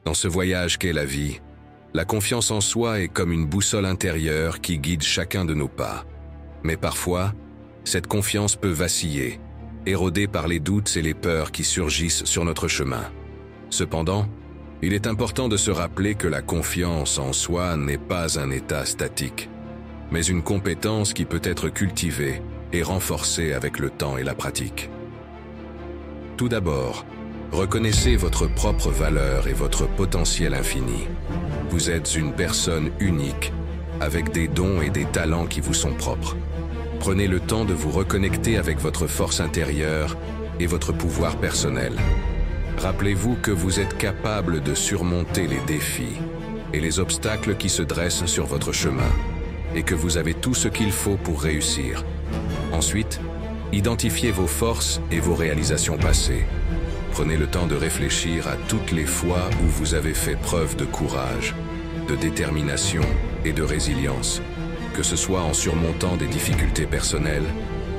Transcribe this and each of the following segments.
Dans ce voyage qu'est la vie, la confiance en soi est comme une boussole intérieure qui guide chacun de nos pas. Mais parfois, cette confiance peut vaciller, érodée par les doutes et les peurs qui surgissent sur notre chemin. Cependant, il est important de se rappeler que la confiance en soi n'est pas un état statique, mais une compétence qui peut être cultivée et renforcée avec le temps et la pratique. Tout d'abord, reconnaissez votre propre valeur et votre potentiel infini. Vous êtes une personne unique, avec des dons et des talents qui vous sont propres. Prenez le temps de vous reconnecter avec votre force intérieure et votre pouvoir personnel. Rappelez-vous que vous êtes capable de surmonter les défis et les obstacles qui se dressent sur votre chemin, et que vous avez tout ce qu'il faut pour réussir. Ensuite, identifiez vos forces et vos réalisations passées. Prenez le temps de réfléchir à toutes les fois où vous avez fait preuve de courage, de détermination et de résilience, que ce soit en surmontant des difficultés personnelles,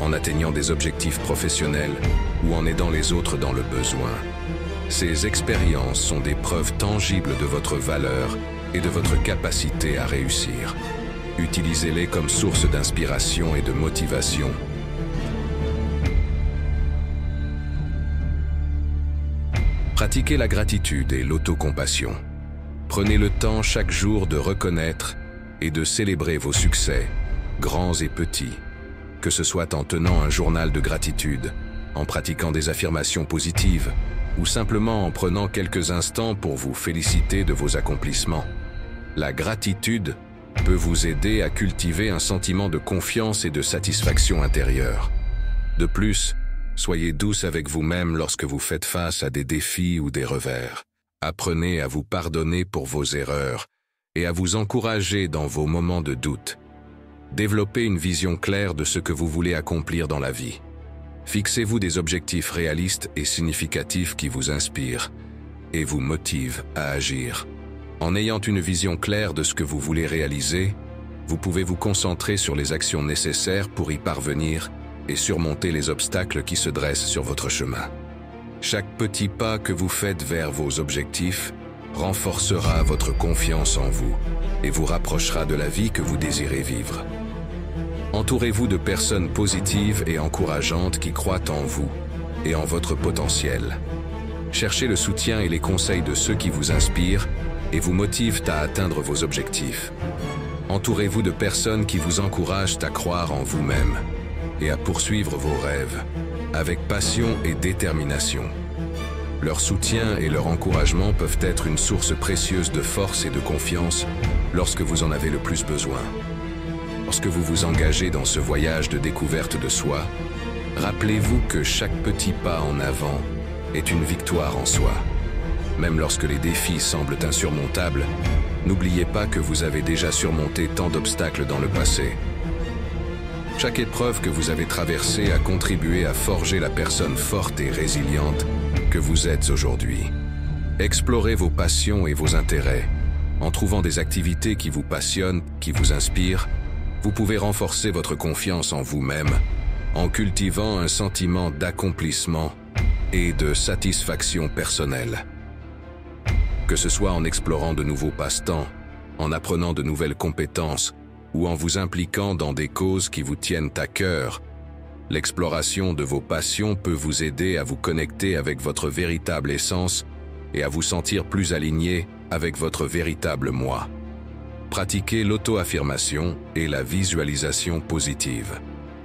en atteignant des objectifs professionnels ou en aidant les autres dans le besoin. Ces expériences sont des preuves tangibles de votre valeur et de votre capacité à réussir. Utilisez-les comme source d'inspiration et de motivation. Pratiquez la gratitude et l'autocompassion. Prenez le temps chaque jour de reconnaître et de célébrer vos succès, grands et petits, que ce soit en tenant un journal de gratitude, en pratiquant des affirmations positives, ou simplement en prenant quelques instants pour vous féliciter de vos accomplissements. La gratitude peut vous aider à cultiver un sentiment de confiance et de satisfaction intérieure. De plus, soyez douce avec vous-même lorsque vous faites face à des défis ou des revers. Apprenez à vous pardonner pour vos erreurs et à vous encourager dans vos moments de doute. Développez une vision claire de ce que vous voulez accomplir dans la vie. Fixez-vous des objectifs réalistes et significatifs qui vous inspirent et vous motivent à agir. En ayant une vision claire de ce que vous voulez réaliser, vous pouvez vous concentrer sur les actions nécessaires pour y parvenir et surmonter les obstacles qui se dressent sur votre chemin. Chaque petit pas que vous faites vers vos objectifs renforcera votre confiance en vous et vous rapprochera de la vie que vous désirez vivre. Entourez-vous de personnes positives et encourageantes qui croient en vous et en votre potentiel. Cherchez le soutien et les conseils de ceux qui vous inspirent et vous motivent à atteindre vos objectifs. Entourez-vous de personnes qui vous encouragent à croire en vous-même et à poursuivre vos rêves, avec passion et détermination. Leur soutien et leur encouragement peuvent être une source précieuse de force et de confiance lorsque vous en avez le plus besoin. Lorsque vous vous engagez dans ce voyage de découverte de soi, rappelez-vous que chaque petit pas en avant est une victoire en soi. Même lorsque les défis semblent insurmontables, n'oubliez pas que vous avez déjà surmonté tant d'obstacles dans le passé. Chaque épreuve que vous avez traversée a contribué à forger la personne forte et résiliente que vous êtes aujourd'hui. Explorez vos passions et vos intérêts. En trouvant des activités qui vous passionnent, qui vous inspirent, vous pouvez renforcer votre confiance en vous-même en cultivant un sentiment d'accomplissement et de satisfaction personnelle. Que ce soit en explorant de nouveaux passe-temps, en apprenant de nouvelles compétences ou en vous impliquant dans des causes qui vous tiennent à cœur, l'exploration de vos passions peut vous aider à vous connecter avec votre véritable essence et à vous sentir plus aligné avec votre véritable moi. Pratiquez l'auto-affirmation et la visualisation positive.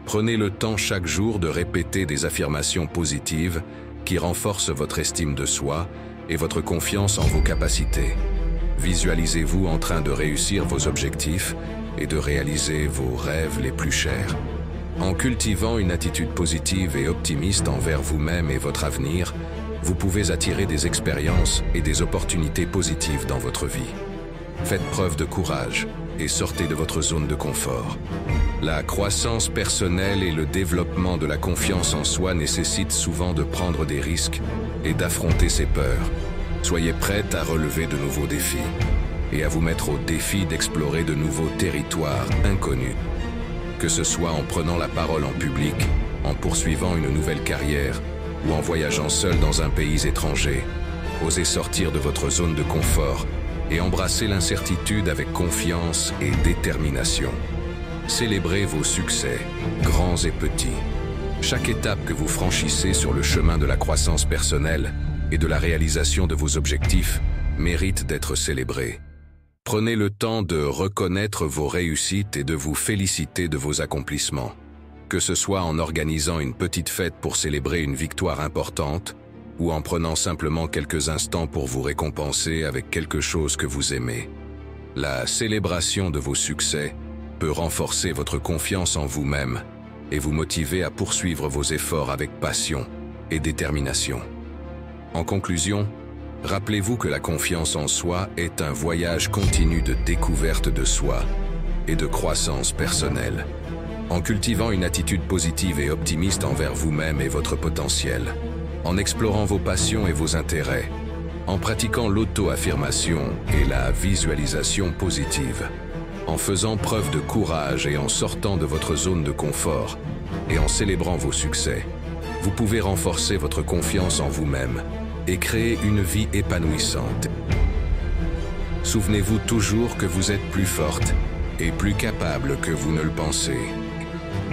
Prenez le temps chaque jour de répéter des affirmations positives qui renforcent votre estime de soi et votre confiance en vos capacités. Visualisez-vous en train de réussir vos objectifs et de réaliser vos rêves les plus chers. En cultivant une attitude positive et optimiste envers vous-même et votre avenir, vous pouvez attirer des expériences et des opportunités positives dans votre vie. Faites preuve de courage et sortez de votre zone de confort. La croissance personnelle et le développement de la confiance en soi nécessitent souvent de prendre des risques et d'affronter ses peurs. Soyez prête à relever de nouveaux défis et à vous mettre au défi d'explorer de nouveaux territoires inconnus. Que ce soit en prenant la parole en public, en poursuivant une nouvelle carrière ou en voyageant seul dans un pays étranger, Osez sortir de votre zone de confort et embrassez l'incertitude avec confiance et détermination. Célébrez vos succès, grands et petits. Chaque étape que vous franchissez sur le chemin de la croissance personnelle et de la réalisation de vos objectifs mérite d'être célébrée. Prenez le temps de reconnaître vos réussites et de vous féliciter de vos accomplissements. Que ce soit en organisant une petite fête pour célébrer une victoire importante, ou en prenant simplement quelques instants pour vous récompenser avec quelque chose que vous aimez. La célébration de vos succès peut renforcer votre confiance en vous-même et vous motiver à poursuivre vos efforts avec passion et détermination. En conclusion, rappelez-vous que la confiance en soi est un voyage continu de découverte de soi et de croissance personnelle. En cultivant une attitude positive et optimiste envers vous-même et votre potentiel, en explorant vos passions et vos intérêts, en pratiquant l'auto-affirmation et la visualisation positive, en faisant preuve de courage et en sortant de votre zone de confort, et en célébrant vos succès, vous pouvez renforcer votre confiance en vous-même et créer une vie épanouissante. Souvenez-vous toujours que vous êtes plus forte et plus capable que vous ne le pensez.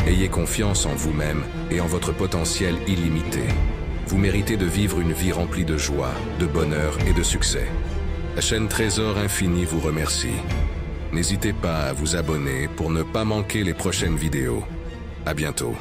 Ayez confiance en vous-même et en votre potentiel illimité. Vous méritez de vivre une vie remplie de joie, de bonheur et de succès. La chaîne Trésor Infini vous remercie. N'hésitez pas à vous abonner pour ne pas manquer les prochaines vidéos. À bientôt.